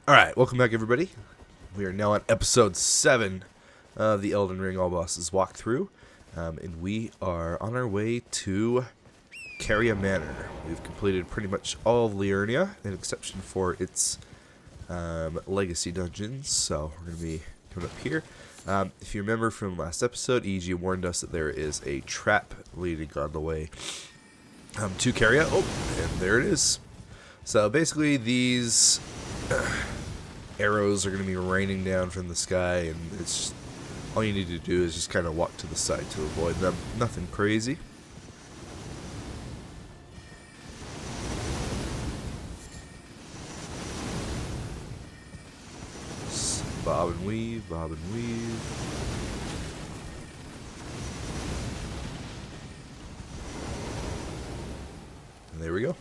Alright, welcome back everybody. We are now on episode 7 of the Elden Ring All Bosses walkthrough. And we are on our way to Caria Manor. We've completed pretty much all of Liurnia, an exception for its legacy dungeons. So we're going to be coming up here. If you remember from last episode, EG warned us that there is a trap leading on the way to Caria. Oh, and there it is. So basically these arrows are going to be raining down from the sky, and it's just, all you need to do is just kind of walk to the side to avoid them. Nothing crazy. Just bob and weave, bob and weave. And there we go.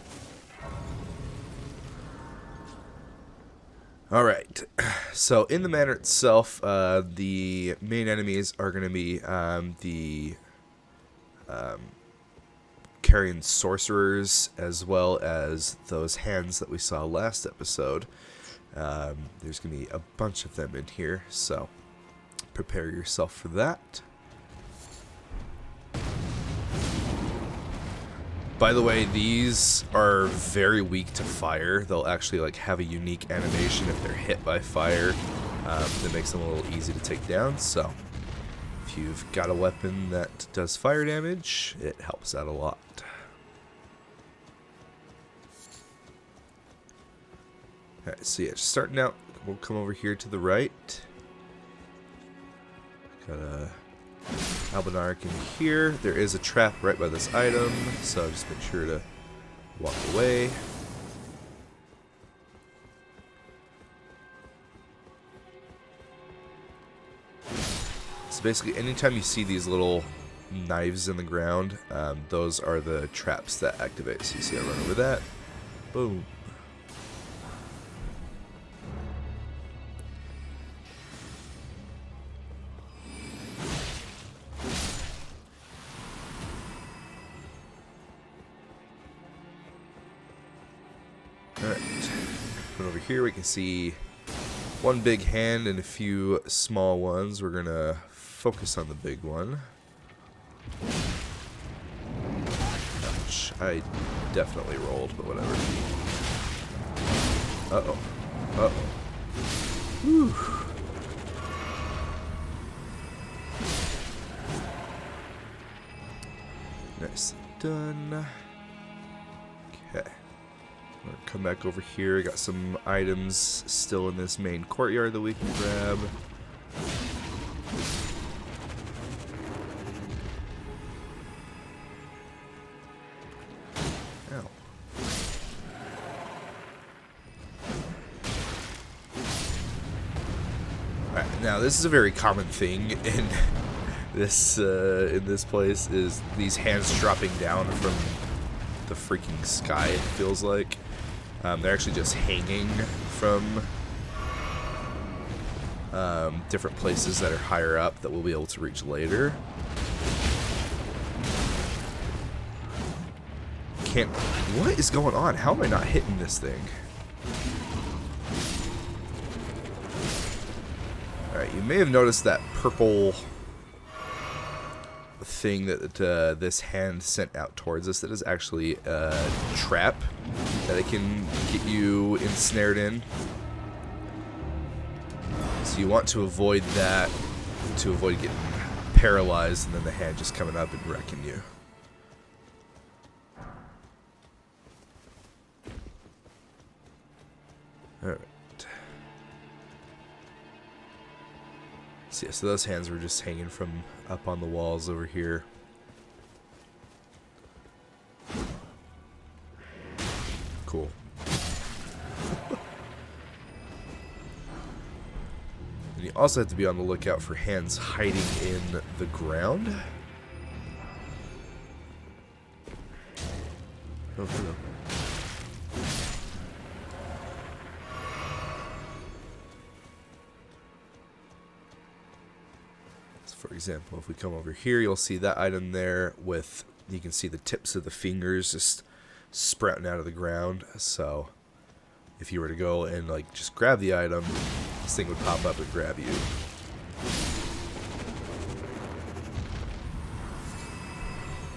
Alright, so in the manor itself, the main enemies are going to be the Carian sorcerers, as well as those hands that we saw last episode. There's going to be a bunch of them in here, so prepare yourself for that. By the way, these are very weak to fire. They'll actually have a unique animation if they're hit by fire that makes them a little easy to take down. So if you've got a weapon that does fire damage, it helps out a lot. Alright, so yeah, just starting out, we'll come over here to the right. Got a Albinaric in here. There is a trap right by this item, so just make sure to walk away. So basically, anytime you see these little knives in the ground, those are the traps that activate. So you see I run over that. Boom. Alright, over here we can see one big hand and a few small ones. We're gonna focus on the big one. Ouch, I definitely rolled, but whatever. Uh-oh. Uh-oh. Whew. Nice. Done. Okay. Come back over here. Got some items still in this main courtyard that we can grab. Ow. Alright, now this is a very common thing in this place, is these hands dropping down from the freaking sky, it feels like. They're actually just hanging from different places that are higher up that we'll be able to reach later. What is going on? How am I not hitting this thing? Alright, you may have noticed that purple thing that this hand sent out towards us. That is actually a trap that it can get you ensnared in. So you want to avoid that, to avoid getting paralyzed and then the hand just coming up and wrecking you. Alright. So yeah, so those hands were just hanging from up on the walls over here. Cool. And you also have to be on the lookout for hands hiding in the ground. Oh, hello. For example, if we come over here, you'll see that item there with, you can see the tips of the fingers just sprouting out of the ground. So if you were to go and like just grab the item, this thing would pop up and grab you.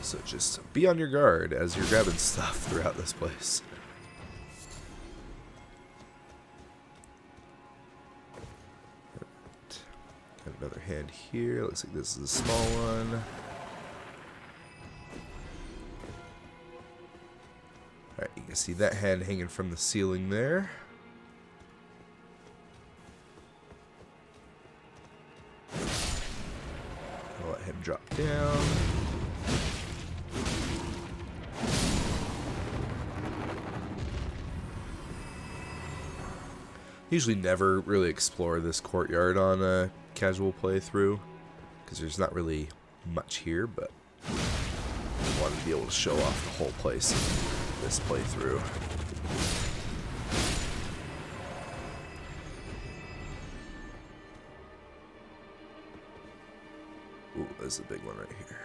So just be on your guard as you're grabbing stuff throughout this place. Got another hand here. Looks like this is a small one. Alright, you can see that hand hanging from the ceiling there. I'll let him drop down. Usually never really explore this courtyard on a casual playthrough because there's not really much here, but I wanted to be able to show off the whole place in this playthrough. Ooh, there's a big one right here.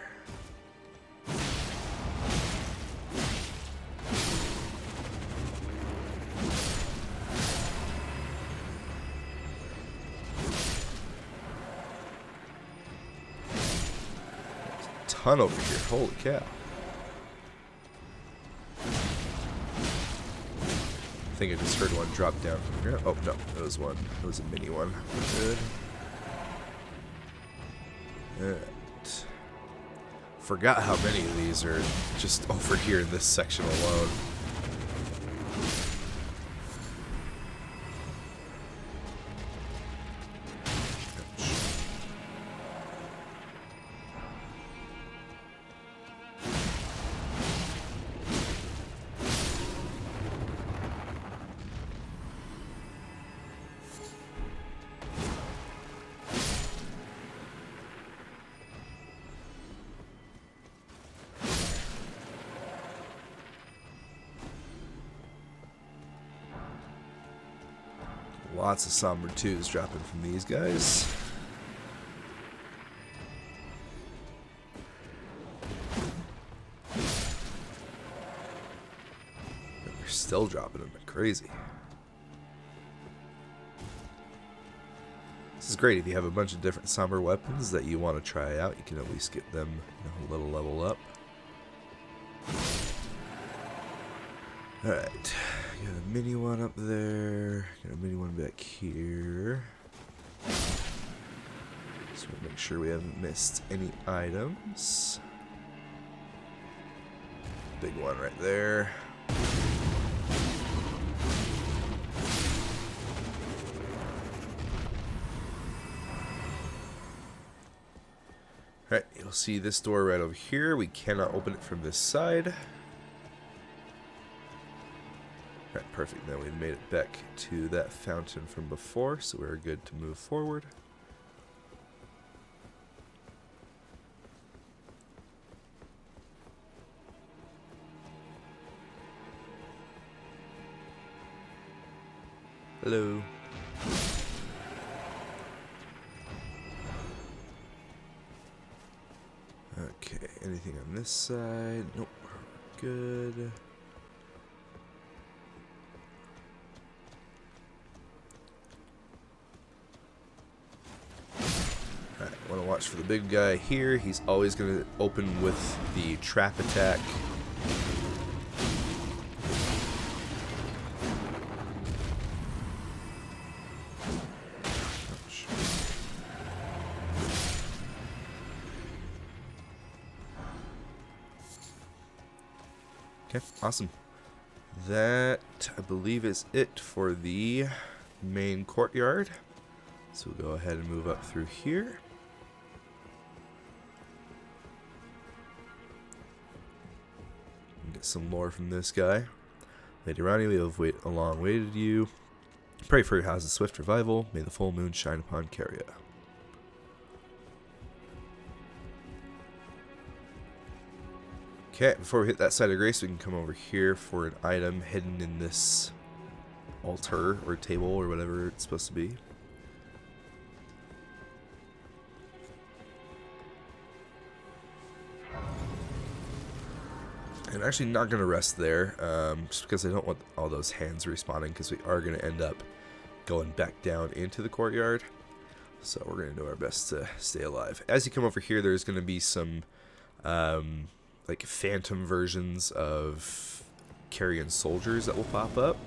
Ton over here. Holy cow. I think I just heard one drop down from here. Oh, no. It was one. It was a mini one. Good. Alright. Forgot how many of these are just over here in this section alone. Lots of Somber 2s dropping from these guys. And they're still dropping them like crazy. This is great. If you have a bunch of different Somber weapons that you want to try out, you can at least get them a little level up. Alright. Got a mini one up there. Got a mini one back here. Just want to make sure we haven't missed any items. Big one right there. Alright, you'll see this door right over here. We cannot open it from this side. Alright, perfect. Now we've made it back to that fountain from before, so we're good to move forward. Hello. Okay, anything on this side? Nope, we're good. Want to watch for the big guy here. He's always going to open with the trap attack. Ouch. Okay, awesome. That, I believe, is it for the main courtyard. So we'll go ahead and move up through here. Get some lore from this guy. Lady Ronnie, we have long waited you. Pray for your house's swift revival. May the full moon shine upon Caria. Okay, before we hit that side of grace, we can come over here for an item hidden in this altar or table or whatever it's supposed to be. And I'm actually not going to rest there, just because I don't want all those hands respawning, because we are going to end up going back down into the courtyard. So we're going to do our best to stay alive. As you come over here, there's going to be some like phantom versions of Carian soldiers that will pop up.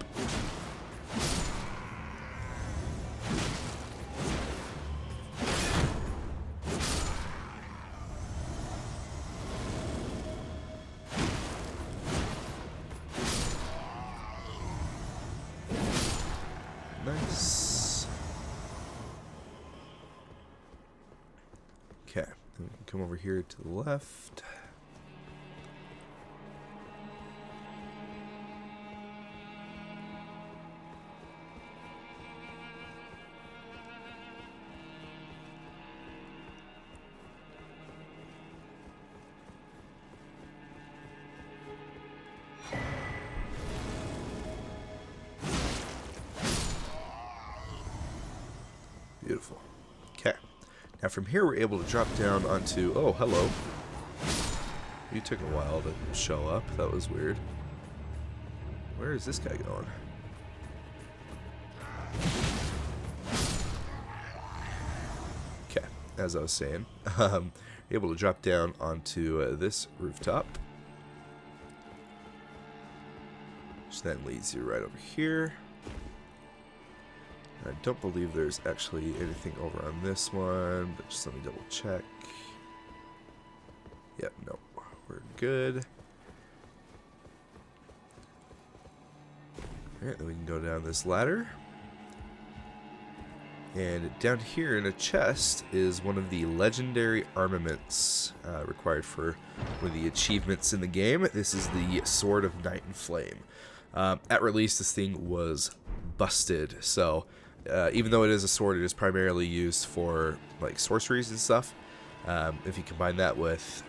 Nice. Okay, then we can come over here to the left. Beautiful. Okay. Now from here we're able to drop down onto... Oh, hello. You took a while to show up. That was weird. Where is this guy going? Okay. As I was saying, able to drop down onto this rooftop. Which then leads you right over here. I don't believe there's actually anything over on this one, but just let me double check. Yep, no, we're good. Alright, then we can go down this ladder. And down here in a chest is one of the legendary armaments required for one of the achievements in the game. This is the Sword of Night and Flame. At release, this thing was busted, so... even though it is a sword, it is primarily used for like sorceries and stuff. If you combine that with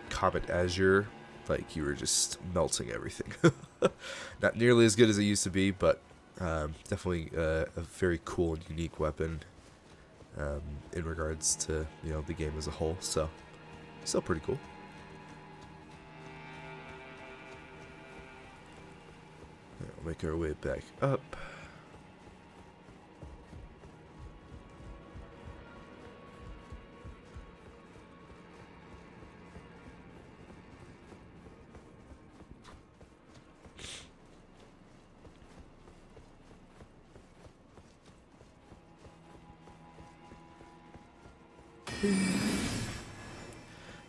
Comet Azure, like you were just melting everything. Not nearly as good as it used to be, but definitely a very cool and unique weapon in regards to the game as a whole. So still pretty cool. We'll make our way back up.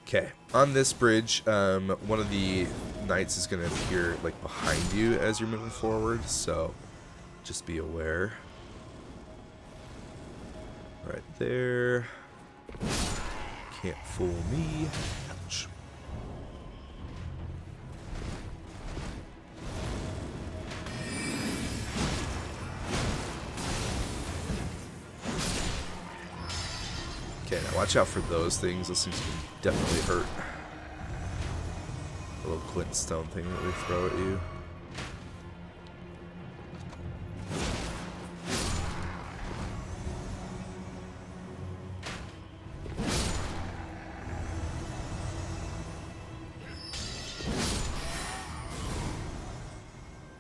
Okay, on this bridge, one of the knights is going to appear like behind you as you're moving forward, so just be aware. Right there. Can't fool me. Ouch. Okay, now watch out for those things. Those things can definitely hurt. A little glintstone thing that we throw at you.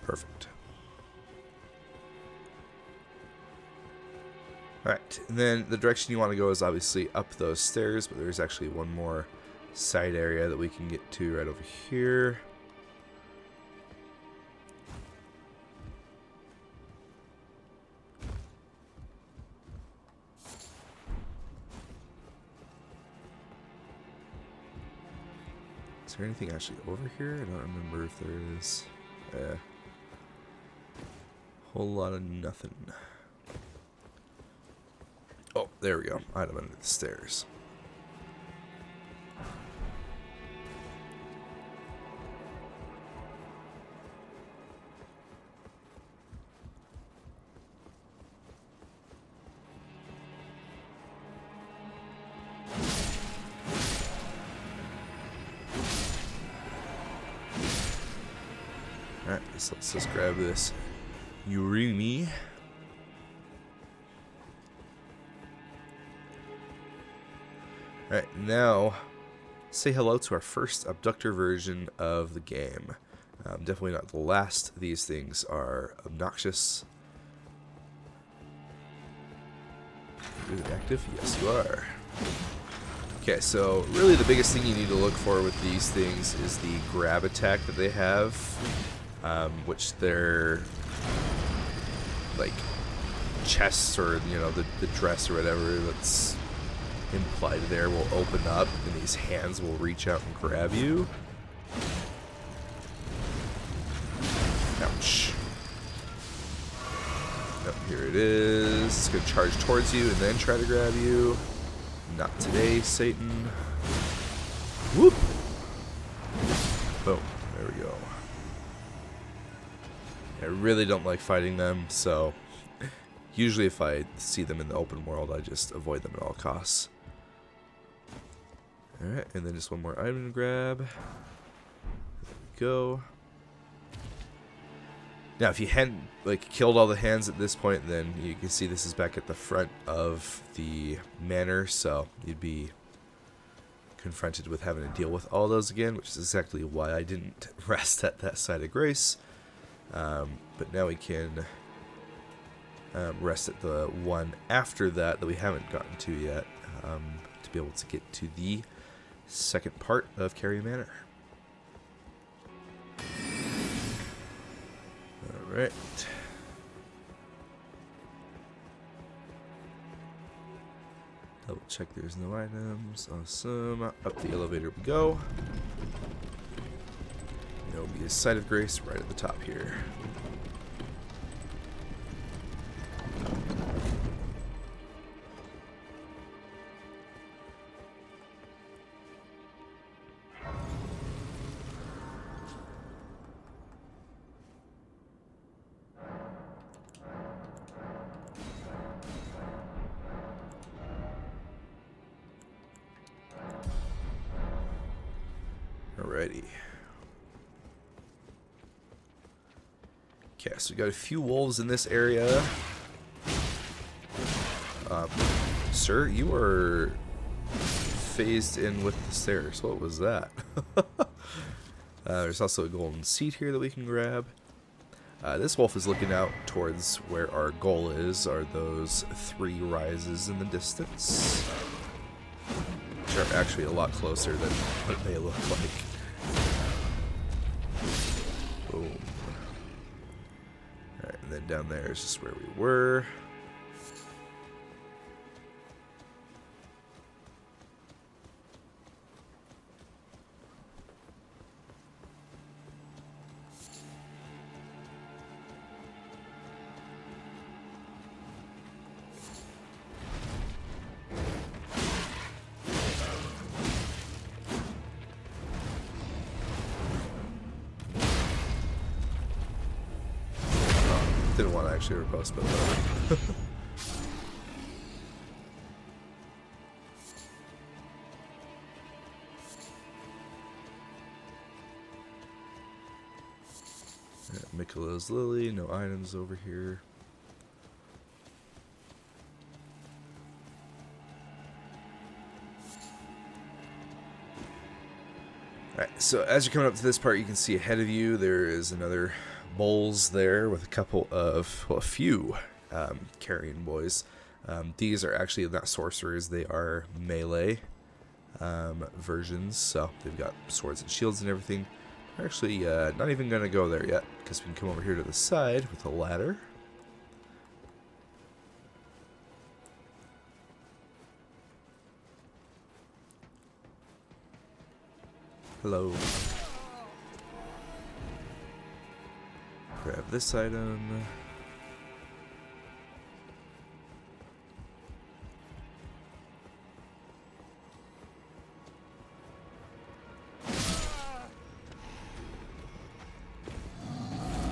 Perfect. Alright, and then the direction you want to go is obviously up those stairs, but there's actually one more side area that we can get to right over here. Is there anything actually over here? I don't remember if there is. Whole lot of nothing. Oh, there we go. Item under the stairs. Alright, so let's just grab this Urimi. Alright, now say hello to our first abductor version of the game. Definitely not the last. These things are obnoxious. Are you active? Yes, you are. Okay, so really the biggest thing you need to look for with these things is the grab attack that they have, which their like chests or the dress or whatever that's implied there will open up, and these hands will reach out and grab you. Ouch. Yep, here it is. It's going to charge towards you and then try to grab you. Not today, Satan. Whoop! Boom. There we go. I really don't like fighting them, so usually if I see them in the open world, I just avoid them at all costs. Alright, and then just one more item to grab. There we go. Now, if you hadn't killed all the hands at this point, then you can see this is back at the front of the manor, so you'd be confronted with having to deal with all those again, which is exactly why I didn't rest at that side of grace. But now we can rest at the one after that we haven't gotten to yet, to be able to get to the second part of Caria Manor. Alright. Double check there's no items. Awesome. Up the elevator we go. There'll be a site of grace right at the top here. Alrighty. Okay, so we got a few wolves in this area. Sir, you are phased in with the stairs. What was that? There's also a golden seed here that we can grab. This wolf is looking out towards where our goal is, are those 3 rises in the distance. Which are actually a lot closer than what they look like. Boom. Alright, and then down there is just where we were. Didn't want to actually riposte, but whatever. Mikola's Lily, no items over here. Alright, so as you're coming up to this part, you can see ahead of you there is another bowls there with a couple of, well, a few carrion boys. These are actually not sorcerers, they are melee versions, so they've got swords and shields and everything. We're actually not even going to go there yet, because we can come over here to the side with a ladder. Hello. Grab this item.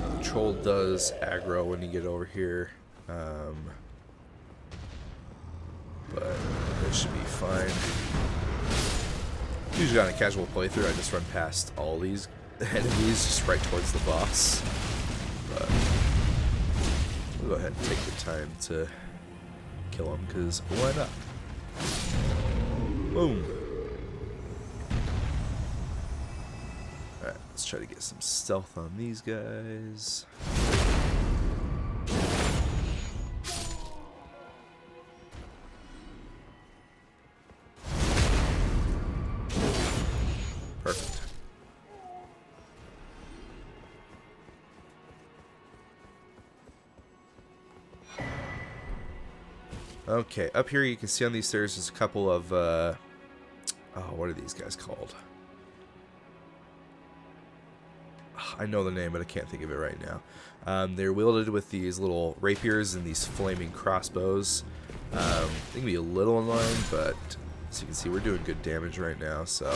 The troll does aggro when you get over here, but it should be fine. Usually on a casual playthrough, I just run past all these enemies just right towards the boss. But we'll go ahead and take the time to kill him, because why not? Boom. Let's try to get some stealth on these guys. Perfect. Okay, up here you can see on these stairs there's a couple of, oh, what are these guys called? I know the name, but I can't think of it right now. They're wielded with these little rapiers and these flaming crossbows. They can be a little annoying, but as you can see, we're doing good damage right now, so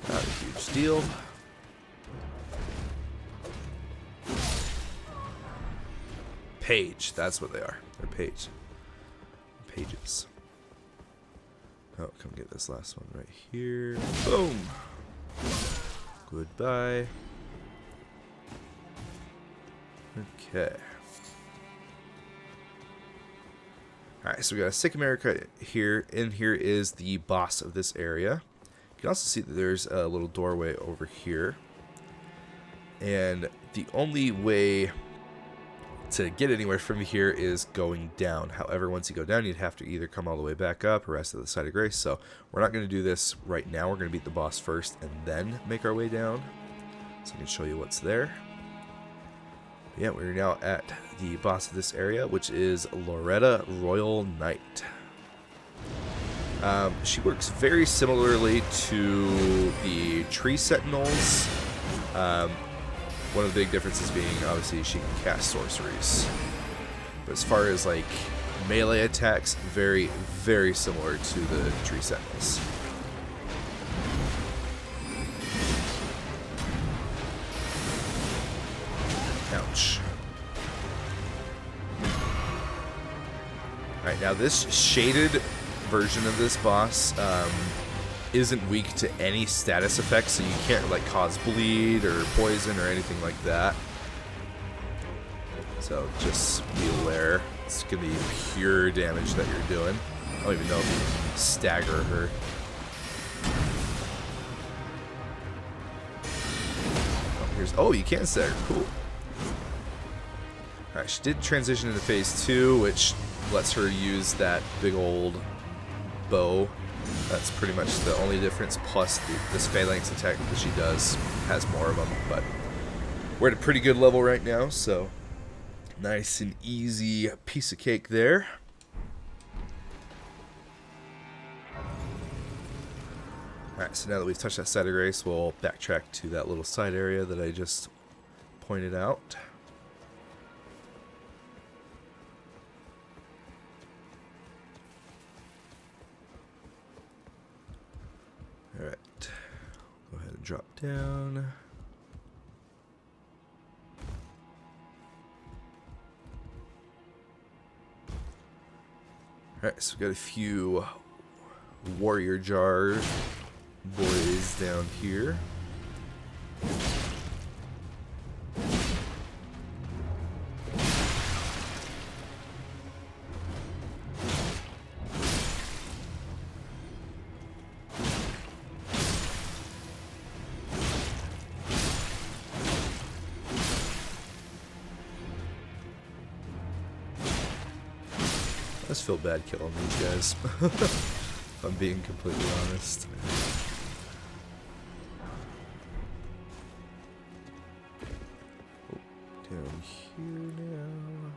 not a huge deal. Page, that's what they are. They're pages. Oh, come get this last one right here. Boom! Goodbye. Okay. Alright, so we got a sycamore here. In here is the boss of this area. You can also see that there's a little doorway over here. And the only way to get anywhere from here is going down. However, once you go down, you'd have to either come all the way back up or rest at the site of grace. So we're not going to do this right now. We're going to beat the boss first and then make our way down. So I can show you what's there. Yeah, we're now at the boss of this area, which is Loretta Royal Knight. She works very similarly to the Tree Sentinels. One of the big differences being, obviously, she can cast sorceries. But as far as, like, melee attacks, very, very similar to the Tree Sentinels. Ouch. Alright, now this shaded version of this boss isn't weak to any status effects, so you can't like cause bleed or poison or anything like that. So just be aware. It's going to be pure damage that you're doing. I don't even know if you can stagger her. Oh, you can stagger. Cool. Alright, she did transition into phase 2, which lets her use that big old bow. That's pretty much the only difference, plus this phalanx attack that she does has more of them, but we're at a pretty good level right now, so nice and easy piece of cake there. Alright, so now that we've touched that side of grace, we'll backtrack to that little side area that I just pointed out. Alright, go ahead and drop down. Alright, so we've got a few warrior jar boys down here. I just feel bad killing these guys, if I'm being completely honest. Oh, down here now.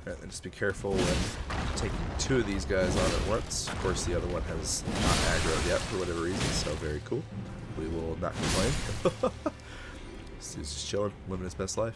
Alright, then just be careful with taking two of these guys on at once. Of course, the other one has not aggroed yet for whatever reason, so very cool. We will not complain. This dude's just chilling, living his best life.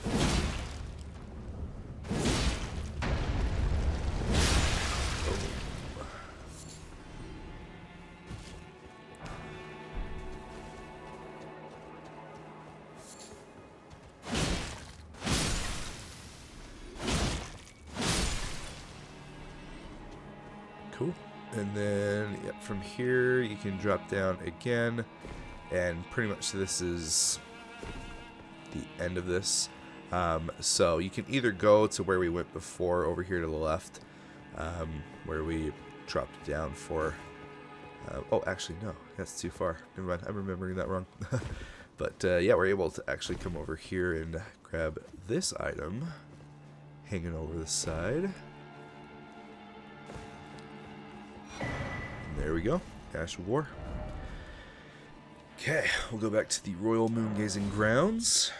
Cool. And then yep, from here you can drop down again, and pretty much this is the end of this. So you can either go to where we went before, over here to the left, where we dropped down for... oh, actually, no. That's too far. Never mind. I'm remembering that wrong. But, yeah, we're able to actually come over here and grab this item hanging over the side. And there we go. Ash of War. Okay, we'll go back to the Royal Moon Gazing Grounds.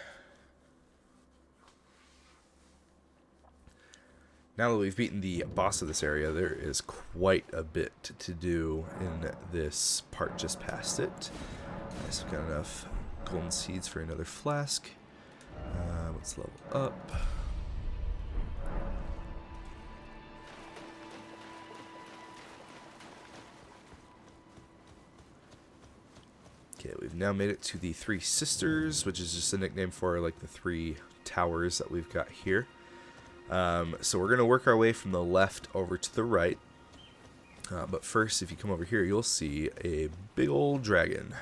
Now that we've beaten the boss of this area, there is quite a bit to do in this part just past it. Nice, we've got enough golden seeds for another flask. Let's level up. Okay, we've now made it to the Three Sisters, which is just a nickname for like the 3 towers that we've got here. So we're going to work our way from the left over to the right. But first, if you come over here, you'll see a big old dragon.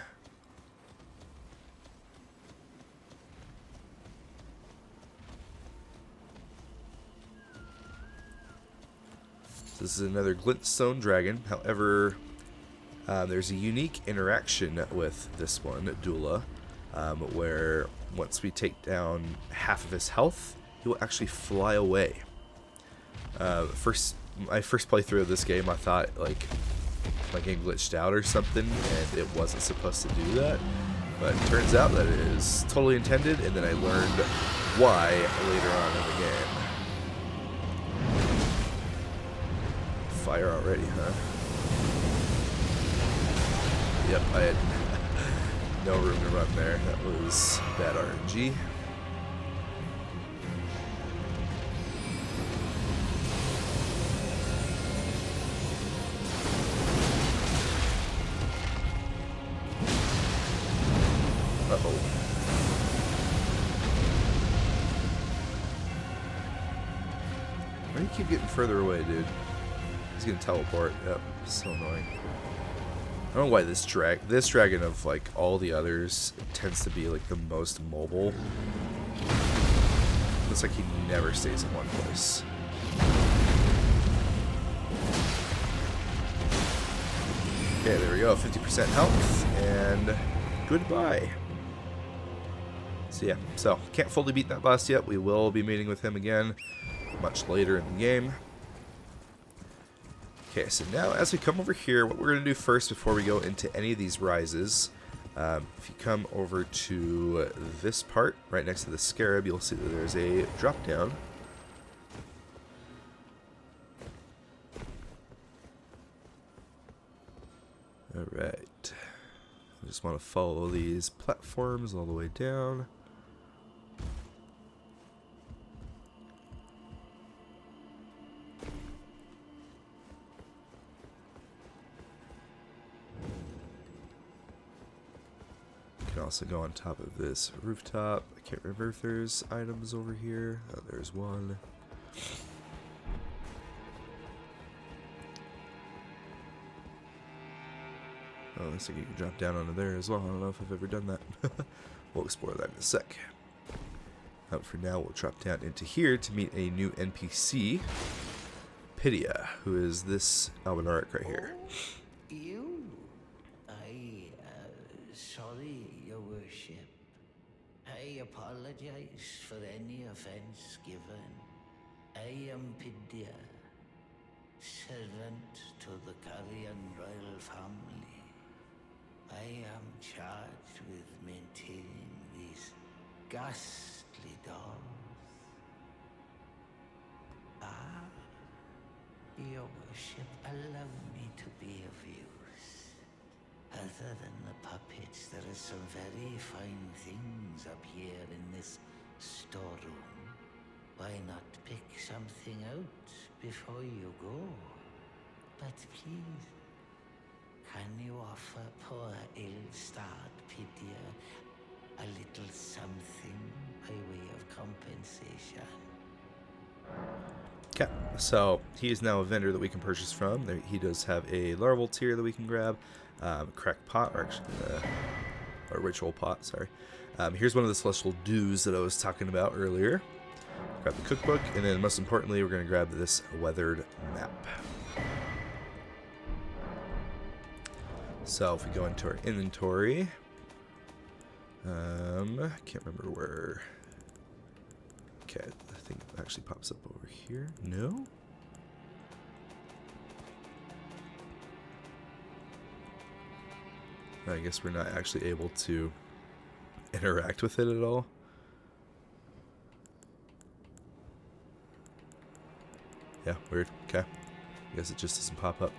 So this is another glintstone dragon. However, there's a unique interaction with this one, Dula, where once we take down half of his health, he will actually fly away. My first playthrough of this game, I thought like my game glitched out or something, and it wasn't supposed to do that. But it turns out that it is totally intended, and then I learned why later on in the game. Fire already, huh? Yep, I had no room to run there. That was bad RNG. Uh-oh. Why do you keep getting further away, dude? He's gonna teleport. Yep, so annoying. I don't know why this dragon of like all the others tends to be like the most mobile. Looks like he never stays in one place. Okay, there we go. 50% health and goodbye. So yeah, so can't fully beat that boss yet. We will be meeting with him again much later in the game. Okay, so now as we come over here, what we're going to do first before we go into any of these rises, if you come over to this part, right next to the scarab, you'll see that there's a drop down. Alright. I just want to follow these platforms all the way down. Can also go on top of this rooftop. I can't remember if there's items over here. Oh, there's one. Oh, looks like you can drop down onto there as well. I don't know if I've ever done that. We'll explore that in a sec. For now, we'll drop down into here to meet a new NPC, Pidia, who is this Almanoric right here. Sorry, Your Worship. I apologize for any offense given. I am Pidia, servant to the Caria royal family. I am charged with maintaining these ghastly dolls. Your Worship, allow me to be of use. Other than the puppets, there are some very fine things up here in this storeroom. Why not pick something out before you go? But please, can you offer poor ill-starred Pidia a little something by way of compensation? Okay, so he is now a vendor that we can purchase from. He does have a larval tier that we can grab, cracked pot, or actually, or ritual pot, sorry. Here's one of the celestial dews that I was talking about earlier. Grab the cookbook, and then most importantly, we're going to grab this weathered map. So if we go into our inventory, I can't remember where. Okay, I think it actually pops up over here. No? I guess we're not actually able to interact with it at all. Yeah, weird. Okay. I guess it just doesn't pop up.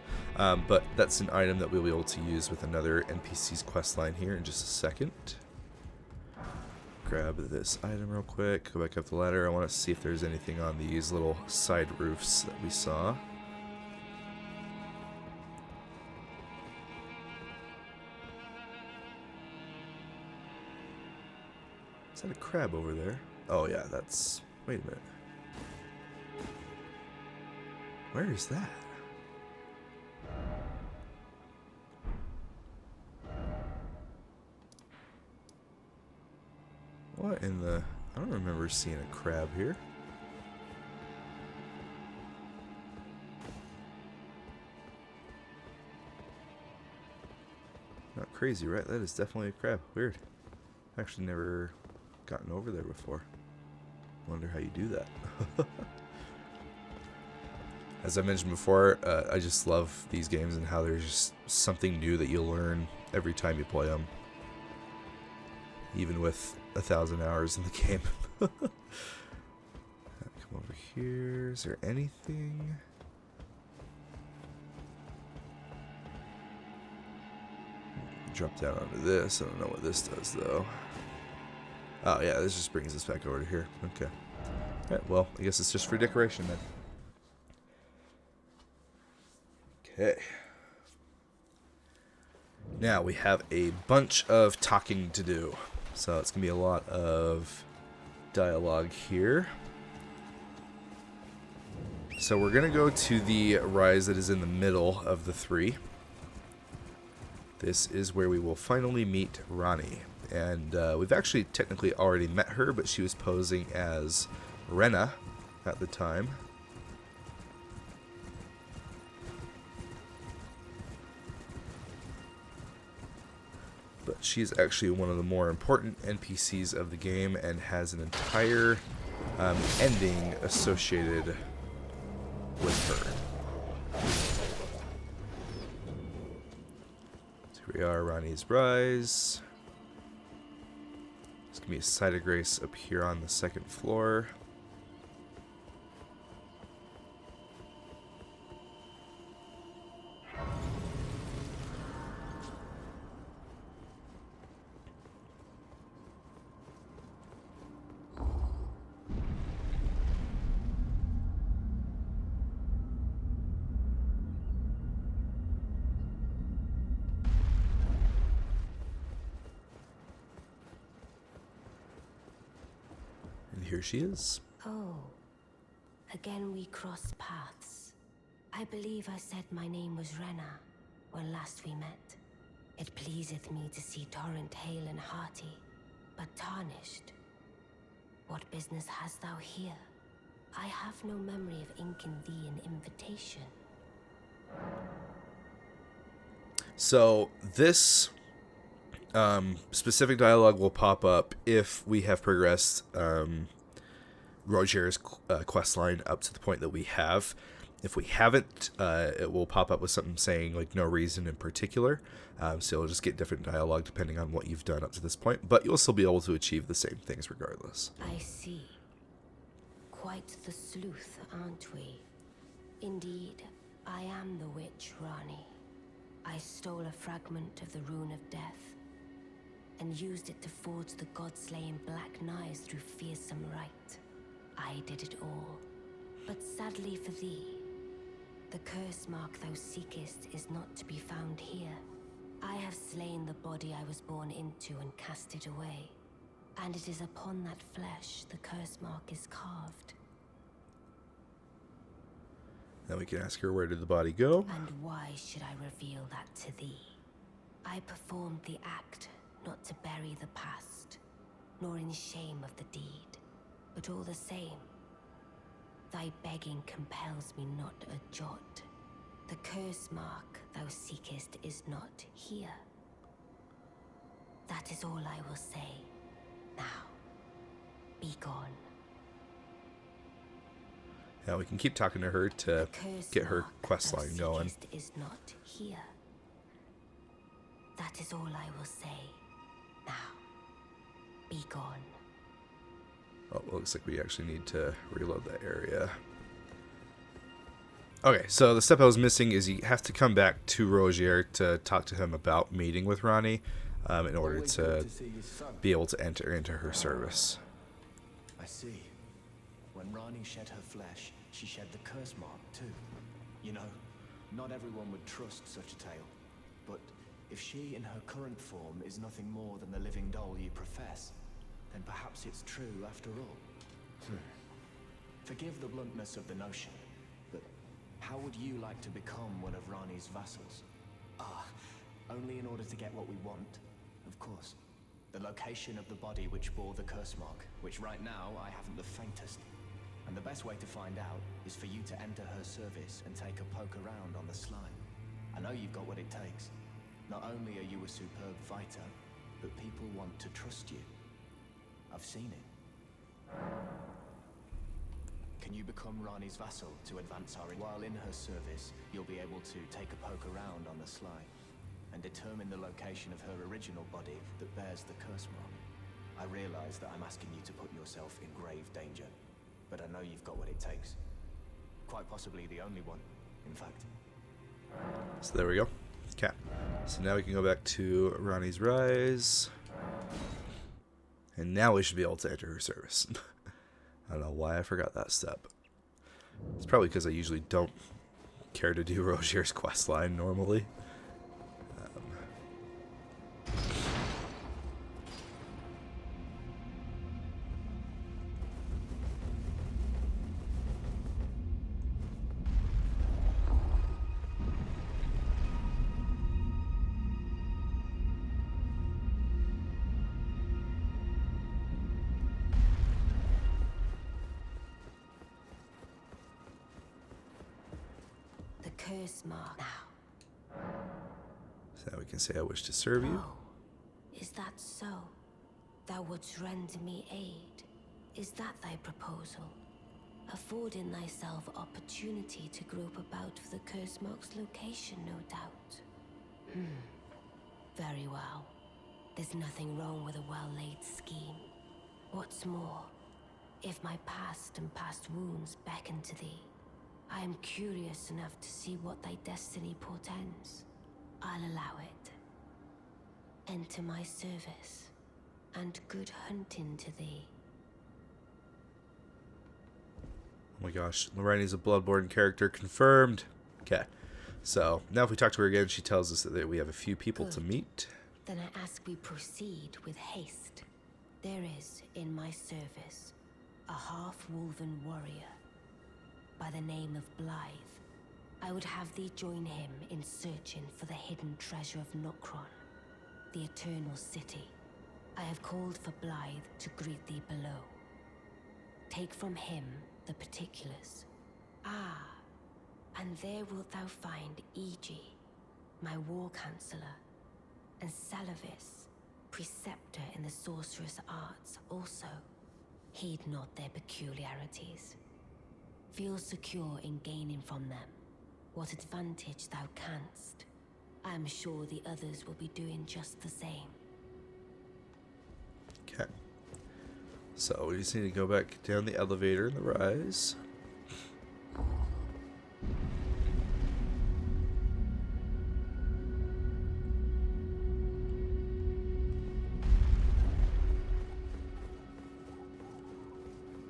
But that's an item that we'll be able to use with another NPC's quest line here in just a second. Grab this item real quick. Go back up the ladder. I want to see if there's anything on these little side roofs that we saw. Is that a crab over there? Oh yeah, that's... Wait a minute. Where is that? What in the... I don't remember seeing a crab here. Not crazy, right? That is definitely a crab. Weird. Actually never gotten over there before. Wonder how you do that. As I mentioned before, I just love these games and how there's just something new that you learn every time you play them. Even with 1,000 hours in the game. Come over here. Is there anything? Drop down onto this. I don't know what this does though. Oh yeah, this just brings us back over to here. Okay. Alright, well, I guess it's just for decoration then. Okay. Now we have a bunch of talking to do. So it's going to be a lot of dialogue here. So we're going to go to the rise that is in the middle of the three. This is where we will finally meet Ronnie. And we've actually technically already met her, but she was posing as Renna at the time. But she's actually one of the more important NPCs of the game and has an entire ending associated with her. So here we are, Ronnie's Rise. There's going to be a site of grace up here on the second floor. Here she is. Oh, again we cross paths. I believe I said my name was Renna when last we met. It pleaseth me to see Torrent hale and hearty, but tarnished. What business hast thou here? I have no memory of inking thee an invitation. So this specific dialogue will pop up if we have progressed Roger's quest line up to the point that we have. If we haven't, it will pop up with something saying like no reason in particular. So you'll just get different dialogue depending on what you've done up to this point, but you'll still be able to achieve the same things regardless. I see. Quite the sleuth, aren't we? Indeed, I am the witch Rani. I stole a fragment of the Rune of Death and used it to forge the god-slaying black knives through fearsome rite. I did it all. But sadly for thee, the curse mark thou seekest is not to be found here. I have slain the body I was born into and cast it away. And it is upon that flesh the curse mark is carved. Then we can ask her, where did the body go? And why should I reveal that to thee? I performed the act not to bury the past, nor in shame of the deed, but all the same, thy begging compels me not a jot. The curse mark thou seekest is not here. That is all I will say. Now, be gone. Yeah, we can keep talking to her to get her quest line going. Is not here. That is all I will say. Now, be gone. Oh, well, looks like we actually need to reload that area. Okay, so the step I was missing is you have to come back to Rogier to talk to him about meeting with Ronnie in order to be able to enter into her service. I see. When Rani shed her flesh, she shed the curse mark too. You know, not everyone would trust such a tale. But if she in her current form is nothing more than the living doll you profess, then perhaps it's true after all. Forgive the bluntness of the notion, but how would you like to become one of Rani's vassals? Only in order to get what we want, of course. The location of the body which bore the curse mark, which right now I haven't the faintest. And the best way to find out is for you to enter her service and take a poke around on the sly. I know you've got what it takes. Not only are you a superb fighter, but people want to trust you. I've seen it. Can you become Rani's vassal to advance our... While in her service, you'll be able to take a poke around on the sly and determine the location of her original body that bears the curse mark. I realize that I'm asking you to put yourself in grave danger, but I know you've got what it takes. Quite possibly the only one, in fact. So there we go. Okay. So now we can go back to Ronnie's Rise. And now we should be able to enter her service. I don't know why I forgot that step. It's probably because I usually don't care to do Rogier's questline normally. Curse mark now. So now we can say, I wish to serve you. Oh, is that so? Thou wouldst render me aid. Is that thy proposal? Affording thyself opportunity to grope about for the curse mark's location, no doubt. Very well. There's nothing wrong with a well-laid scheme. What's more, if my past and past wounds beckon to thee, I am curious enough to see what thy destiny portends. I'll allow it. Enter my service, and good hunting to thee. Oh my gosh, Lorraine's a Bloodborne character, confirmed. Okay, so now if we talk to her again, she tells us that we have a few people to meet. Then I ask we proceed with haste. There is, in my service, a half-wolven warrior by the name of Blythe. I would have thee join him in searching for the hidden treasure of Nokron, the Eternal City. I have called for Blythe to greet thee below. Take from him the particulars. And there wilt thou find Iji, my war counselor, and Salavis, preceptor in the sorcerous arts also. Heed not their peculiarities. Feel secure in gaining from them what advantage thou canst. I am sure the others will be doing just the same. Okay. So we just need to go back down the elevator in the rise.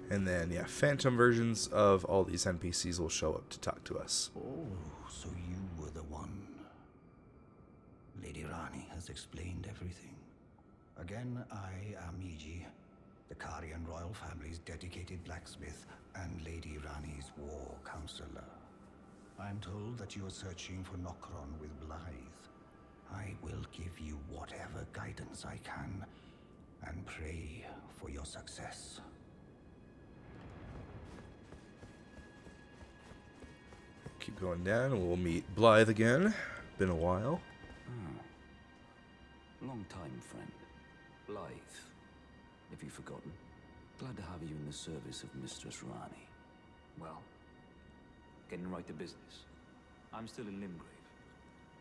And then, yeah, phantom versions of all these NPCs will show up to talk to us. Oh, so you were the one. Lady Rani has explained everything. Again, I am Iji, the Carian royal family's dedicated blacksmith and Lady Rani's war counselor. I'm told that you are searching for Nokron with Blythe. I will give you whatever guidance I can, and pray for your success. Keep going down, and we'll meet Blythe again. Been a while. Long time, friend. Blythe. Have you forgotten? Glad to have you in the service of Mistress Rani. Well, getting right to business. I'm still in Limgrave.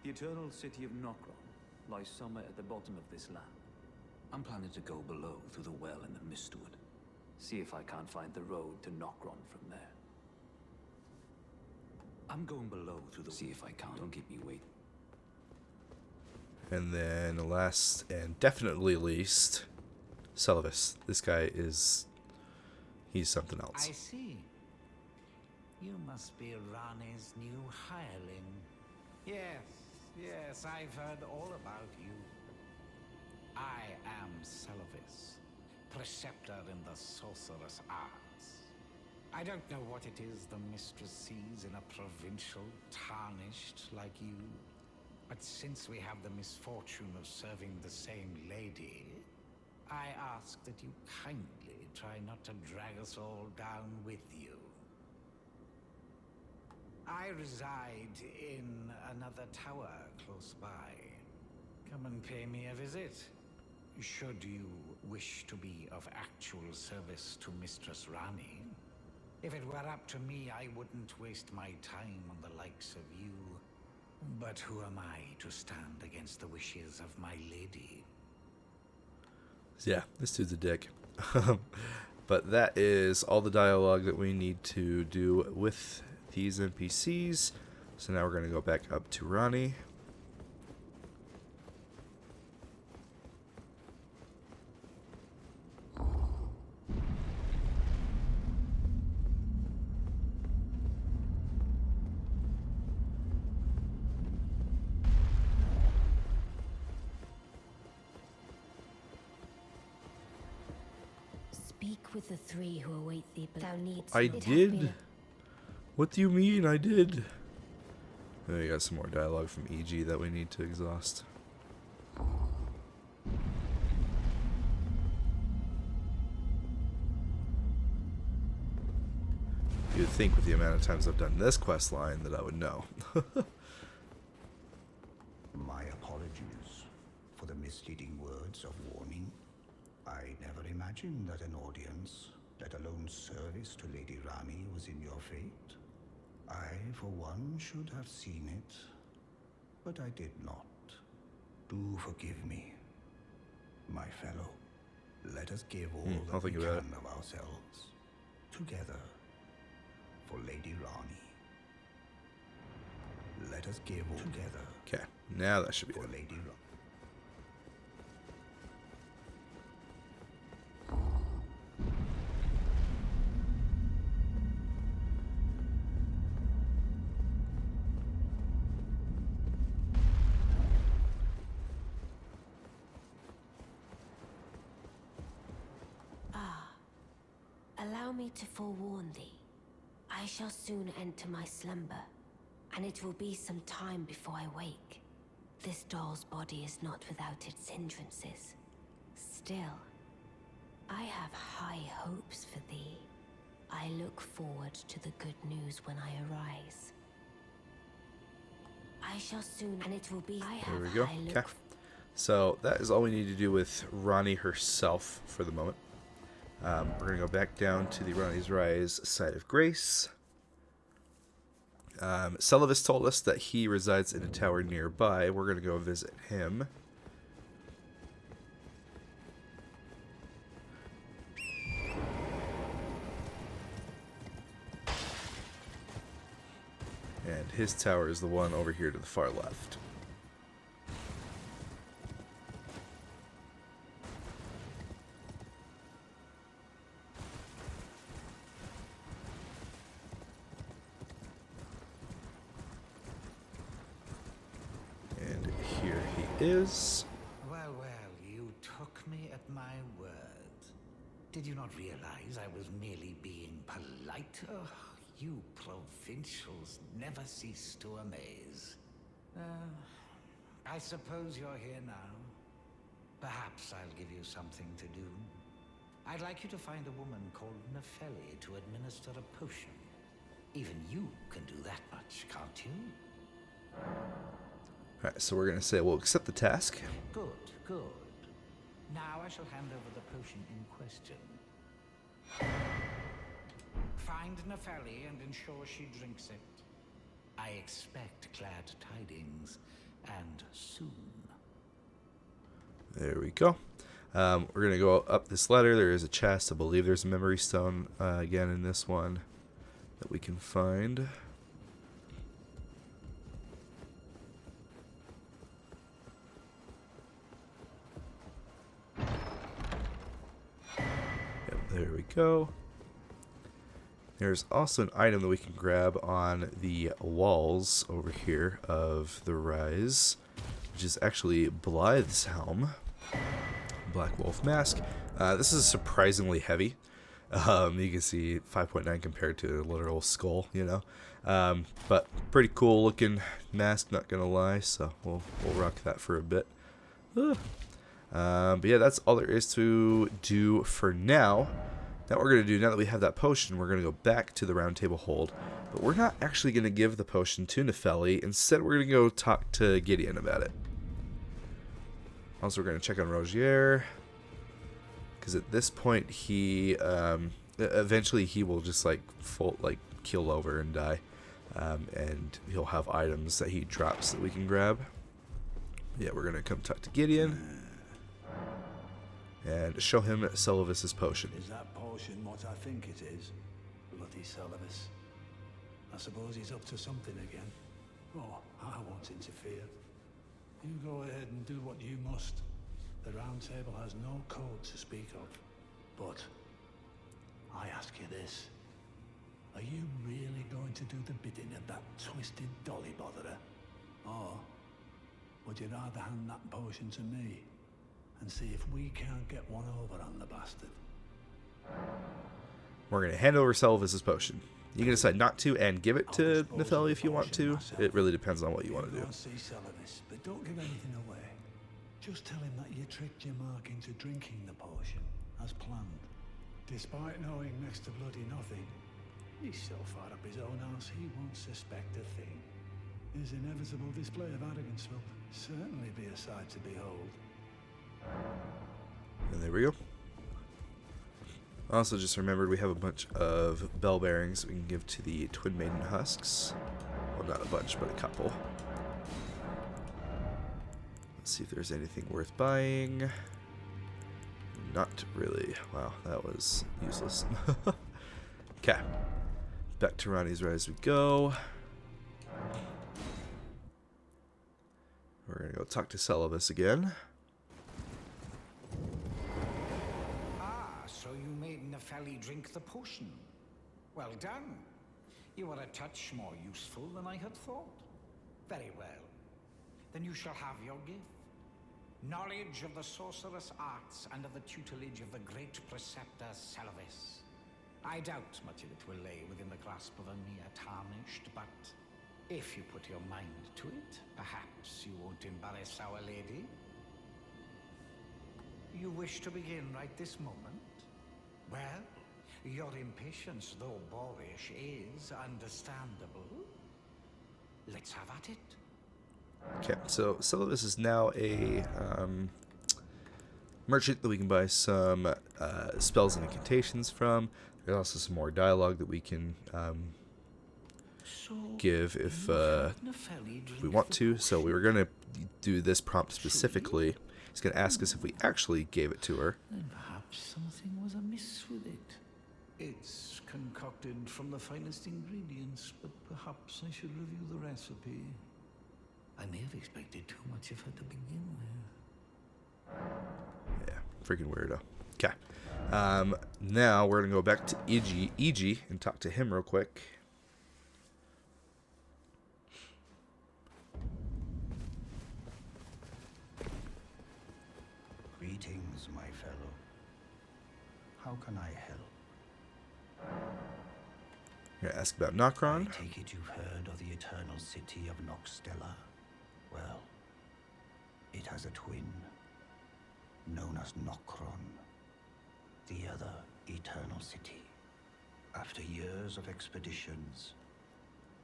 The eternal city of Nokron lies somewhere at the bottom of this land. I'm planning to go below through the well in the Mistwood. See if I can't find the road to Nokron from there. I'm going below through the... See if I can't. Don't keep me waiting. And then last and definitely least, Celivis. This guy is... he's something else. I see. You must be Rani's new hireling. Yes, I've heard all about you. I am Celivis, preceptor in the sorcerous arts. I don't know what it is the mistress sees in a provincial tarnished like you, but since we have the misfortune of serving the same lady, I ask that you kindly try not to drag us all down with you. I reside in another tower close by. Come and pay me a visit, should you wish to be of actual service to Mistress Rani. If it were up to me, I wouldn't waste my time on the likes of you. But who am I to stand against the wishes of my lady? Yeah, this dude's a dick. But that is all the dialogue that we need to do with these NPCs. So now we're going to go back up to Rani. Speak with the three who await thee. Thou needst. I did. What do you mean I did? Oh, we got some more dialogue from EG that we need to exhaust. You'd think with the amount of times I've done this quest line that I would know. My apologies for the misleading words of warning. I never imagined that an audience, let alone service to Lady Rani, was in your fate. I, for one, should have seen it, but I did not. Do forgive me, my fellow. Let us give all I'll that we think about can of ourselves, together, for Lady Rani. Let us give all together Okay, now that should be for it. Lady Rani. Allow me to forewarn thee. I shall soon enter my slumber, and it will be some time before I wake. This doll's body is not without its hindrances. Still, I have high hopes for thee. I look forward to the good news when I arise. I shall soon, and it will be. There we go. Okay. So that is all we need to do with Rani herself for the moment. We're going to go back down to the Rani's Rise site of Grace. Celivis told us that he resides in a tower nearby. We're going to go visit him. And his tower is the one over here to the far left. And here he is. Well, you took me at my word. Did you not realize I was merely being polite? Oh, You provincials never cease to amaze. I suppose you're here now. Perhaps I'll give you something to do. I'd like you to find a woman called Nefeli to administer a potion. Even you can do that much, can't you? Alright, so we're going to say we'll accept the task. Good, good. Now I shall hand over the potion in question. Find Nefeli and ensure she drinks it. I expect glad tidings, and soon. There we go. We're going to go up this ladder. There is a chest. I believe there's a memory stone again in this one that we can find. Yep, there we go. There's also an item that we can grab on the walls over here of the rise, which is actually Blythe's helm. Black Wolf mask. This is surprisingly heavy. You can see 5.9 compared to a literal skull, you know. But pretty cool looking mask, not gonna lie. So we'll rock that for a bit. But yeah, that's all there is to do for now. Now what we're gonna do, now that we have that potion, we're gonna go back to the round table hold. But we're not actually gonna give the potion to Nefeli. Instead, we're gonna go talk to Gideon about it. Also, we're going to check on Rogier, because at this point he eventually he will just like keel over and die, and he'll have items that he drops that we can grab. Yeah, we're going to come talk to Gideon and show him Celavis's potion. Is that potion what I think it is? Bloody Celavis. I suppose he's up to something again. Oh, I won't interfere. You go ahead and do what you must. The Round Table has no code to speak of. But I ask you this. Are you really going to do the bidding of that twisted dolly botherer? Or would you rather hand that potion to me and see if we can't get one over on the bastard? We're going to hand over Celavis's potion. You can decide not to and give it to Nefeli if you want to. It really depends on what you want to do. See Celavis, but don't give anything away. Just tell him that you tricked your mark into drinking the potion, as planned. Despite knowing next to bloody nothing, he's so far up his own arse he won't suspect a thing. His inevitable display of arrogance will certainly be a sight to behold. And there we go. Also, just remembered we have a bunch of bell bearings we can give to the Twin Maiden Husks. Well, not a bunch, but a couple. Let's see if there's anything worth buying. Not really. Wow, that was useless. Okay. Back to Ronnie's Rise we go. We're going to go talk to Celavis again. So you made Nefeli drink the potion. Well done. You are a touch more useful than I had thought. Very well. Then you shall have your gift. Knowledge of the sorcerous arts under the tutelage of the great preceptor Celavis. I doubt much of it will lay within the grasp of a mere tarnished, but if you put your mind to it, perhaps you won't embarrass Our Lady. You wish to begin right this moment? Well, your impatience, though boorish, is understandable. Let's have at it. Okay, so Celavis is now a merchant that we can buy some spells and incantations from. There's also some more dialogue that we can give if we want to. So we were going to do this prompt specifically. He's going to ask us if we actually gave it to her. Then perhaps something was amiss with it. It's concocted from the finest ingredients, but perhaps I should review the recipe. I may have expected too much of her to begin with. Yeah, freaking weirdo. Okay. Now we're going to go back to EG and talk to him real quick. Greetings, my fellow. How can I help? We're gonna ask about Nokron. I take it you've heard of the eternal city of Noxtella? Well, it has a twin, known as Nokron, the other eternal city. After years of expeditions,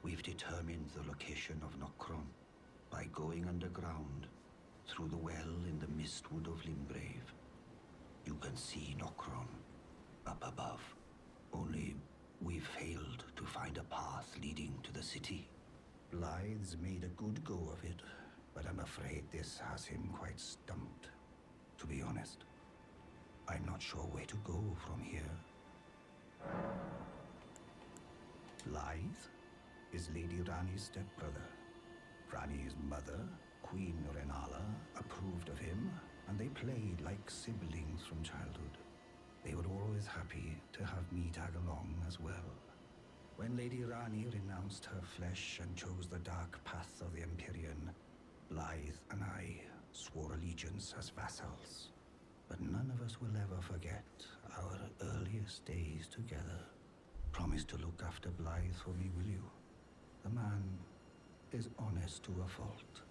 we've determined the location of Nokron by going underground through the well in the Mistwood of Limgrave. You can see Nokron up above. Only we've failed to find a path leading to the city. Blythe's made a good go of it, but I'm afraid this has him quite stumped. To be honest, I'm not sure where to go from here. Blythe is Lady Rani's stepbrother. Rani's mother, Queen Renala, approved of him, and they played like siblings from childhood. They were always happy to have me tag along as well. When Lady Rani renounced her flesh and chose the dark path of the Empyrean, Blythe and I swore allegiance as vassals. But none of us will ever forget our earliest days together. Promise to look after Blythe for me, will you? The man is honest to a fault.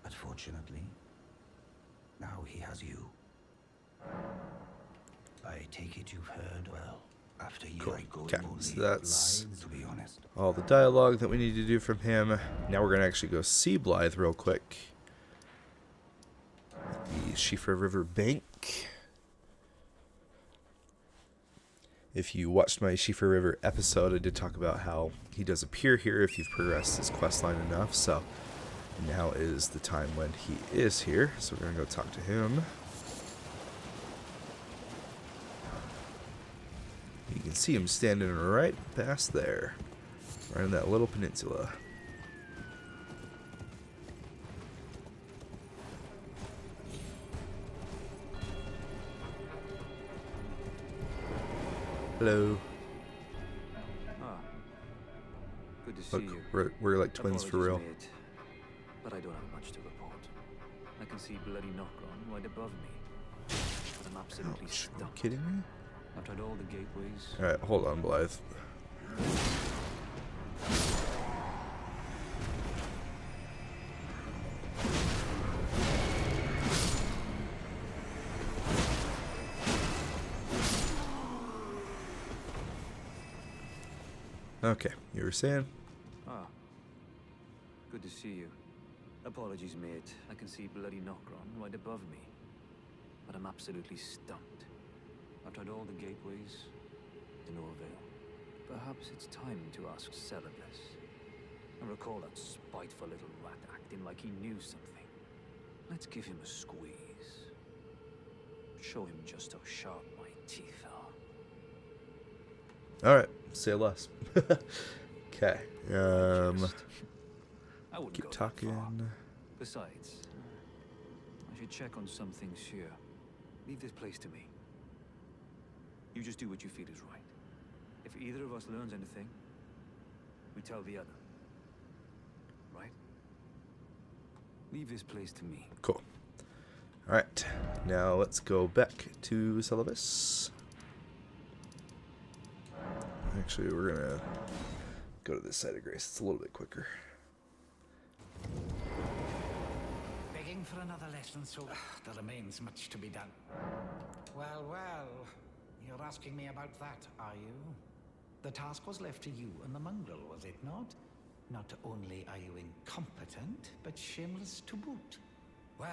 But fortunately, now he has you. I take it you've heard well. After you, I go Okay, only so that's Blythe, to be honest. all the dialogue that we need to do from him. Now we're gonna actually go see Blythe real quick at the Shifa River bank. If you watched my Shifa River episode, I did talk about how he does appear here if you've progressed his questline enough. So now is the time when he is here. So we're gonna go talk to him. You can see him standing right past there, right in that little peninsula. Hello. Ah, good to see Look, you. we're like twins for real. Apologies, mate, but I don't have much to report. I can see bloody Nokron right above me. But I'm absolutely Ouch, are you stuck. kidding me? I've tried all the gateways. Alright, hold on, Blythe. Okay, you were saying? Ah, good to see you. Apologies, mate. I can see bloody Nokron right above me. But I'm absolutely stumped. I've tried all the gateways, to no avail. Perhaps it's time to ask Celibus. I recall that spiteful little rat acting like he knew something. Let's give him a squeeze. Show him just how sharp my teeth are. Alright, say less. Okay. I wouldn't Keep go that far. talking. Besides, I should check on some things here. Leave this place to me. You just do what you feel is right. If either of us learns anything, we tell the other. Right? Leave this place to me. Cool. Alright, now let's go back to Celibus. Actually, we're gonna go to this side of Grace. It's a little bit quicker. Begging for another lesson, so there remains much to be done. Well, well, you're asking me about that, are you? The task was left to you and the mongrel, was it not? Not only are you incompetent, but shameless to boot. Well,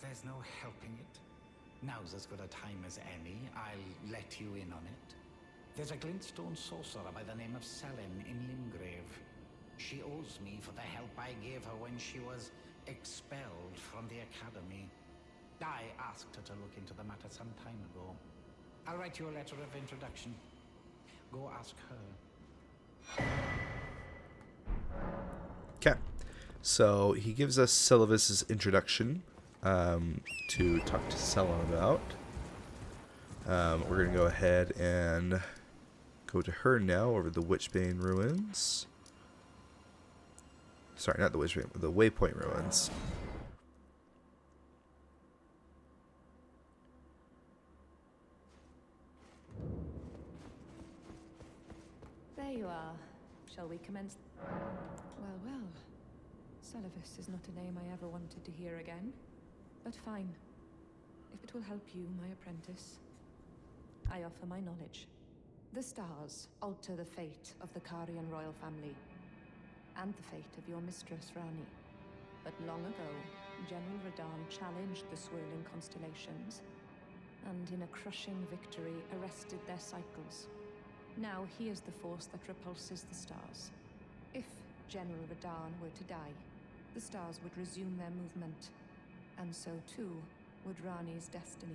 there's no helping it. Now's as good a time as any. I'll let you in on it. There's a glintstone sorcerer by the name of Selin in Limgrave. She owes me for the help I gave her when she was expelled from the academy. I asked her to look into the matter some time ago. I'll write you a letter of introduction. Go ask her. Okay. So he gives us Celibus's introduction to talk to Selin about. We're going to go ahead and go to her now over the Witchbane ruins. Sorry, not the Witchbane, the Waypoint ruins. There you are. Shall we commence? Well, well. Celavis is not a name I ever wanted to hear again. But fine. If it will help you, my apprentice, I offer my knowledge. The stars alter the fate of the Carian royal family, and the fate of your mistress, Rani. But long ago, General Radahn challenged the swirling constellations, and in a crushing victory, arrested their cycles. Now he is the force that repulses the stars. If General Radahn were to die, the stars would resume their movement, and so too would Rani's destiny.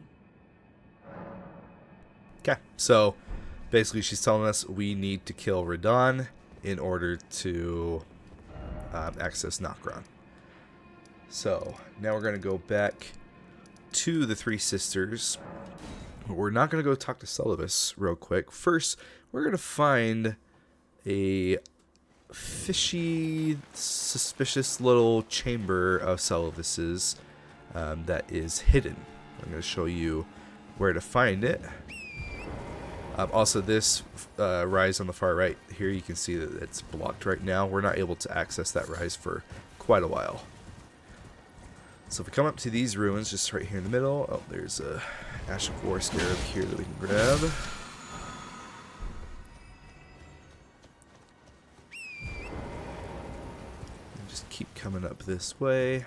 Okay, so basically she's telling us we need to kill Radahn in order to access Nokron. So now we're going to go back to the Three Sisters. We're not going to go talk to Celavis real quick. First, we're going to find a fishy, suspicious little chamber of Celavis's that is hidden. I'm going to show you where to find it. Also, this rise on the far right here, you can see that it's blocked right now. We're not able to access that rise for quite a while. So if we come up to these ruins, just right here in the middle, oh, there's a Ash of War Scarab here that we can grab. And just keep coming up this way.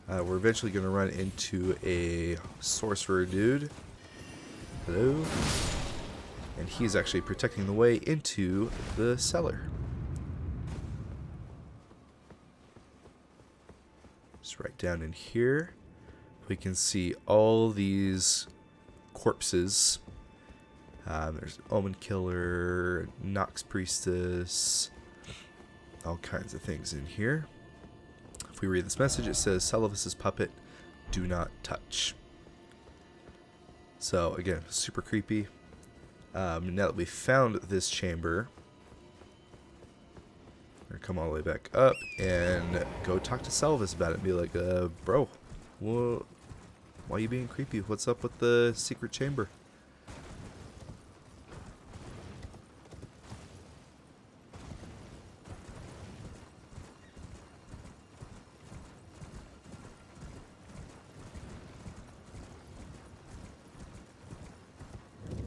We're eventually going to run into a sorcerer dude. Hello. And he's actually protecting the way into the cellar. Just right down in here, we can see all these corpses. There's Omen Killer, Nox Priestess, all kinds of things in here. If we read this message, it says, Celavis's puppet, do not touch. So again, super creepy. Now that we found this chamber, we're gonna come all the way back up and go talk to Celavis about it and be like, bro, why are you being creepy? What's up with the secret chamber?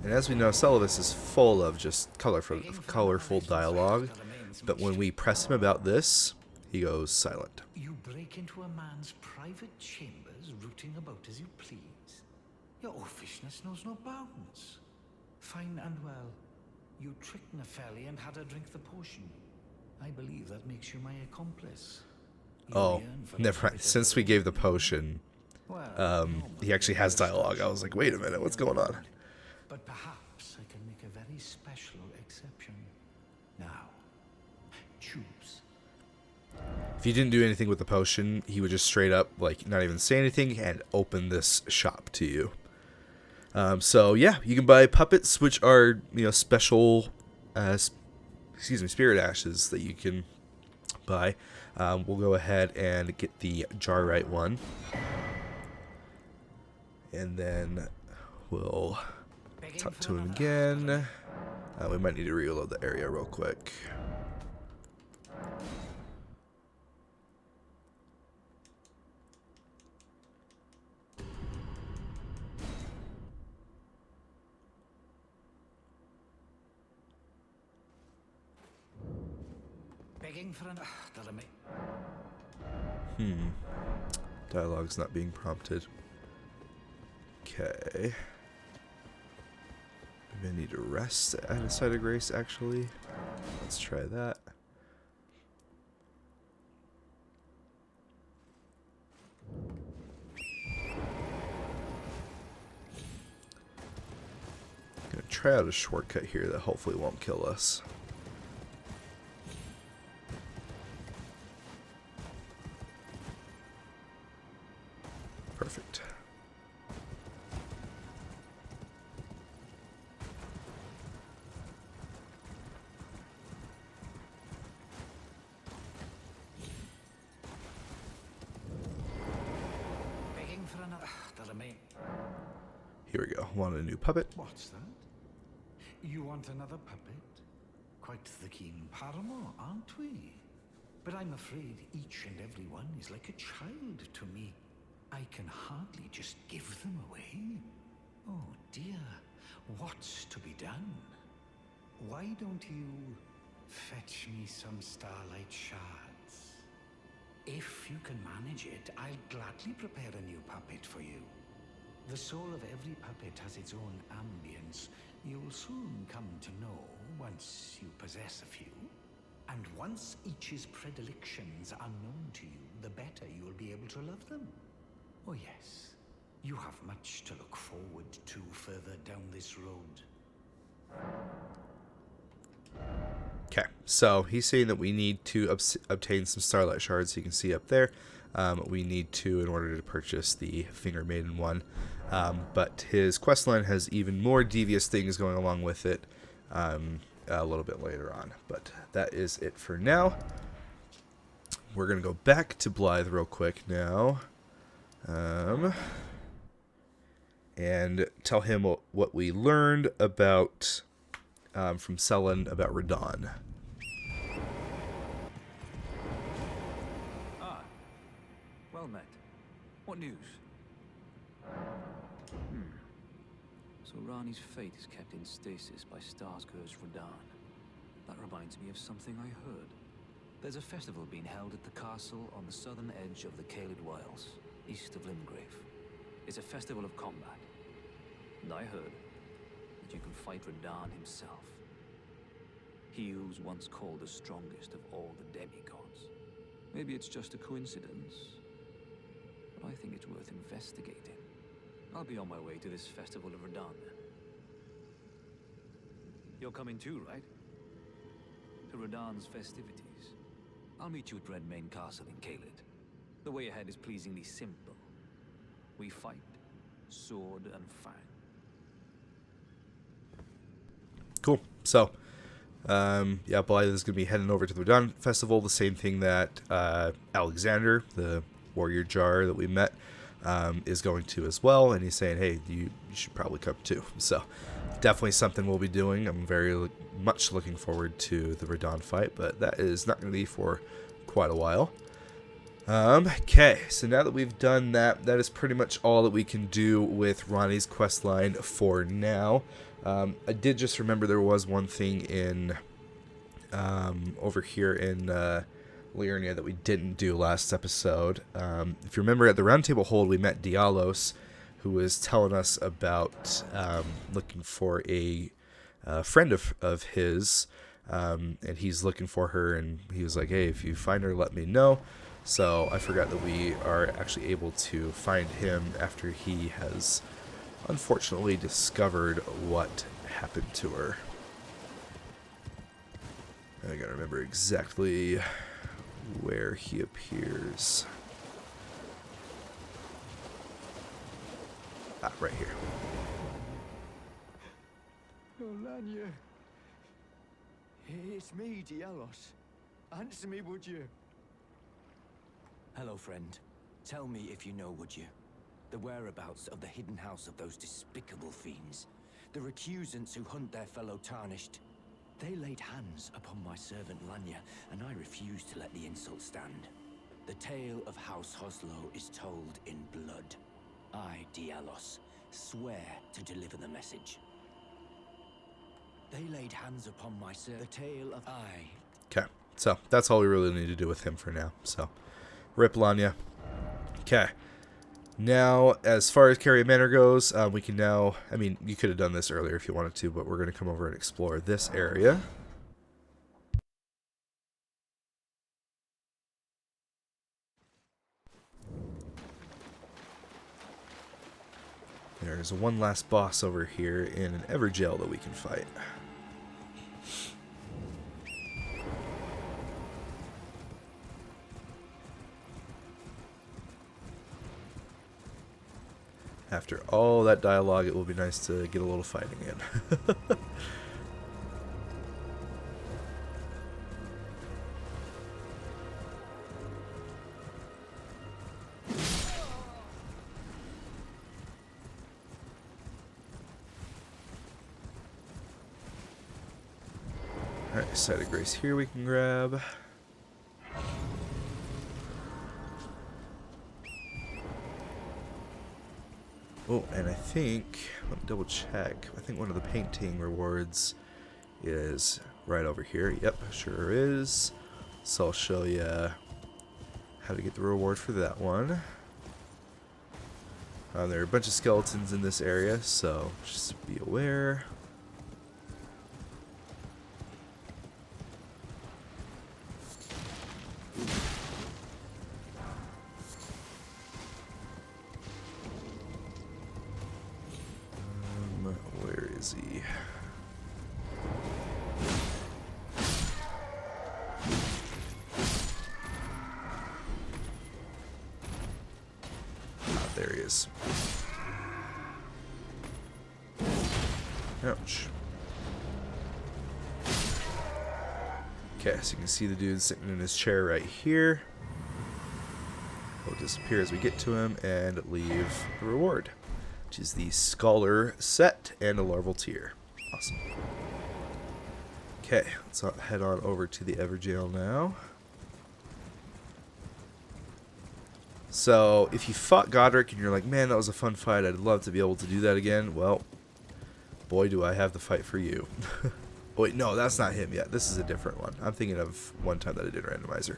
And as we know, Celavis is full of just colorful dialogue, but when we press him about this, he goes silent. You break into a man's private chambers, rooting about as you please. Your offishness knows no bounds. Fine and well. You tricked Nepheli and had her drink the potion. I believe that makes you my accomplice. Oh, never mind. Since we gave the potion, he actually has dialogue. I was like, wait a minute, what's going on? But perhaps I can make a very special exception. Now, choose. If he didn't do anything with the potion, he would just straight up, like, not even say anything and open this shop to you. So yeah, you can buy puppets, which are, special, spirit ashes that you can buy. We'll go ahead and get the Jarrite one, and then we'll talk to him again. We might need to reload the area real quick. Begging for an Dialogue's not being prompted. Okay. Maybe I need to rest at a site of grace, actually. Let's try that. Gonna try out a shortcut here that hopefully won't kill us. Perfect. begging for another. Here we go. Want a new puppet? What's that? You want another puppet? quite the keen paramour, aren't we? But I'm afraid each and every one is like a child to me. I can hardly just give them away. Oh dear, what's to be done? Why don't you fetch me some starlight shards? If you can manage it, I'll gladly prepare a new puppet for you. The soul of every puppet has its own ambience. You'll soon come to know once you possess a few. And once each's predilections are known to you, the better you'll be able to love them. Oh yes, you have much to look forward to further down this road. Okay, so he's saying that we need to obtain some starlight shards. You can see up there. We need to in order to purchase the Finger Maiden one. But his questline has even more devious things going along with it a little bit later on. But that is it for now. We're going to go back to Blythe real quick now. And tell him what we learned about from Selen about Radon. Ah, well met. What news? So Rani's fate is kept in stasis by Starscour's Radon. That reminds me of something I heard. There's a festival being held at the castle on the southern edge of the Caelid Wilds, east of Limgrave. It's a festival of combat. And I heard that you can fight Radon himself. He who's once called the strongest of all the demigods. Maybe it's just a coincidence, but I think it's worth investigating. I'll be on my way to this festival of Radon then. You're coming too, right? To Radon's festivities. I'll meet you at Redmane Castle in Caelid. The way ahead is pleasingly simple. We fight, sword and fang. Cool. So, yeah, Blythe is going to be heading over to the Radon Festival. The same thing that Alexander, the warrior jar that we met, is going to as well. And he's saying, hey, you should probably come too. So, definitely something we'll be doing. I'm very much looking forward to the Radon fight, but that is not going to be for quite a while. Okay, so now that we've done that, that is pretty much all that we can do with Ronnie's questline for now. I did just remember there was one thing in over here in Liurnia that we didn't do last episode. If you remember at the Roundtable Hold, we met Dialos, who was telling us about looking for a friend of his, and he's looking for her, and he was like, hey, if you find her, let me know. So I forgot that we are actually able to find him after he has unfortunately discovered what happened to her. I gotta remember exactly where he appears. Ah, right here. Olanya. It's me, Dialos. Answer me, would you? Hello, friend. Tell me if you know, would you? The whereabouts of the hidden house of those despicable fiends. The recusants who hunt their fellow tarnished. They laid hands upon my servant Lanya, and I refused to let the insult stand. The tale of House Hoslow is told in blood. I, Dialos, swear to deliver the message. They laid hands upon my servant. The tale of I. Okay, so that's all we really need to do with him for now. So, rip Lanya. Okay. Now, as far as Caria Manor goes, we can now... I mean, you could have done this earlier if you wanted to, but we're going to come over and explore this area. There's one last boss over here in an Everjail that we can fight. After all that dialogue, it will be nice to get a little fighting in. Alright, site of grace here we can grab. Oh, and I think, let me double check. I think one of the painting rewards is right over here. Yep, sure is. So I'll show you how to get the reward for that one. There are a bunch of skeletons in this area, so just be aware. Where is he? Ah, there he is. Ouch. Okay, so you can see the dude sitting in his chair right here. He'll disappear as we get to him and leave the reward, which is the Scholar set and a larval tier. Awesome. Okay, let's head on over to the Everjail now. So, if you fought Godric and you're like, man, that was a fun fight, I'd love to be able to do that again, well, boy, do I have the fight for you. Wait, no, that's not him yet. This is a different one. I'm thinking of one time that I did randomizer.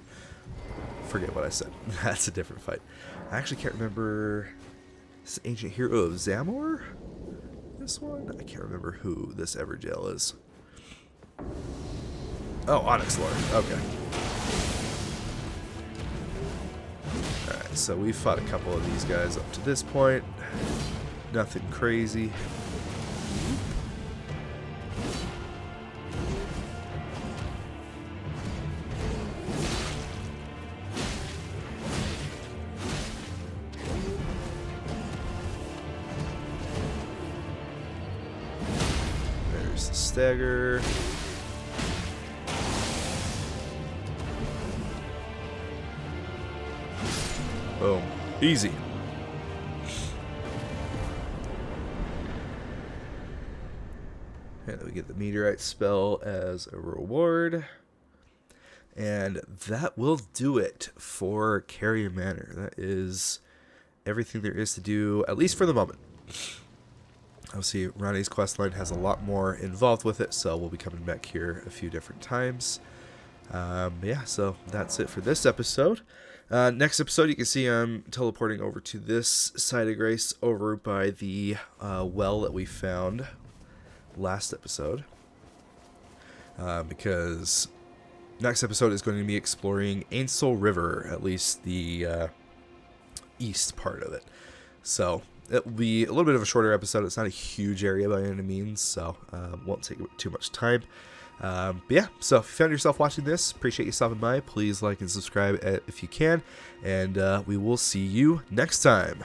Forget what I said. That's a different fight. I actually can't remember... This ancient hero of Zamor? This one? I can't remember who this Everjail is. Oh, Onyx Lord. Okay. Alright, so we fought a couple of these guys up to this point. Nothing crazy. There's the stagger. Boom. Easy. And then we get the meteorite spell as a reward. And that will do it for Caria Manor. That is everything there is to do, at least for the moment. Obviously, Ronnie's questline has a lot more involved with it, so we'll be coming back here a few different times. Yeah, so that's it for this episode. Next episode, you can see I'm teleporting over to this side of grace over by the well that we found last episode. Because next episode is going to be exploring Ainsel River, at least the east part of it. So it will be a little bit of a shorter episode. It's not a huge area by any means, so won't take too much time. But yeah, so if you found yourself watching this, appreciate you stopping by. Please like and subscribe if you can, and we will see you next time.